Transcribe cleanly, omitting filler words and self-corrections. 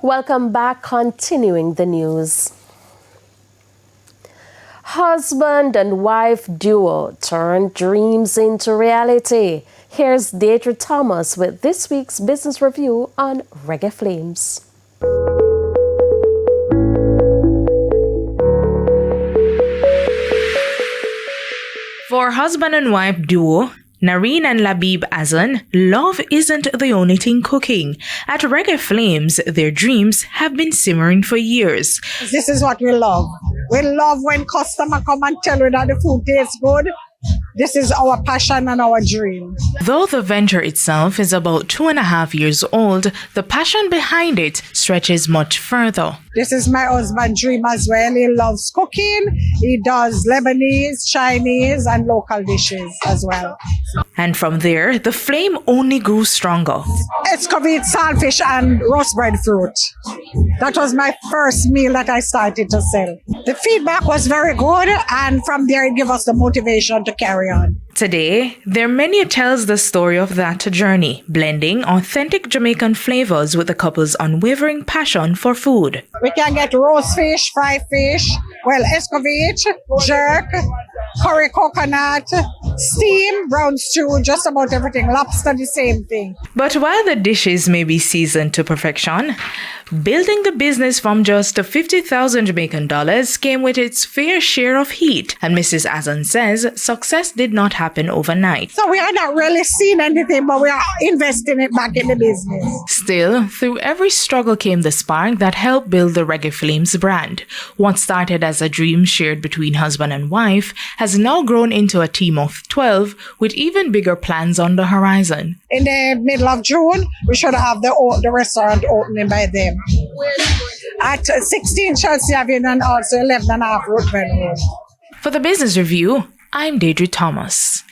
Welcome back, continuing the news. Husband and wife duo turned dreams into reality. Here's Deidre Thomas with this week's business review on Reggae Flames. For husband and wife duo, Nareen and Labib Azan, love isn't the only thing cooking. At Reggae Flames, their dreams have been simmering for years. This is what we love. We love when customers come and tell you that the food tastes good. This is our passion and our dream. Though the venture itself is about 2.5 years old, the passion behind it stretches much further. This is my husband's dream as well. He loves cooking. He does Lebanese, Chinese, and local dishes as well. And from there, the flame only grew stronger. Escovite, saltfish, and roast breadfruit. That was my first meal that I started to sell. The feedback was very good, and from there it gave us the motivation to carry on. Today, their menu tells the story of that journey, blending authentic Jamaican flavors with the couple's unwavering passion for food. We can get roast fish, fried fish, escovite, jerk, curry coconut, steam, brown stew, just about everything. Lobster, the same thing. But while the dishes may be seasoned to perfection, building the business from just 50,000 Jamaican dollars came with its fair share of heat. And Mrs. Azan says success did not happen overnight. So we are not really seeing anything, but we are investing it back in the business. Still, through every struggle came the spark that helped build the Reggae Flames brand. What started as a dream shared between husband and wife has now grown into a team of 12 with even bigger plans on the horizon. In the middle of June, we should have the restaurant opening by then. At 16 Chelsea Avenue and also 11.5 Roadbend Road. For the Business Review, I'm Deidre Thomas.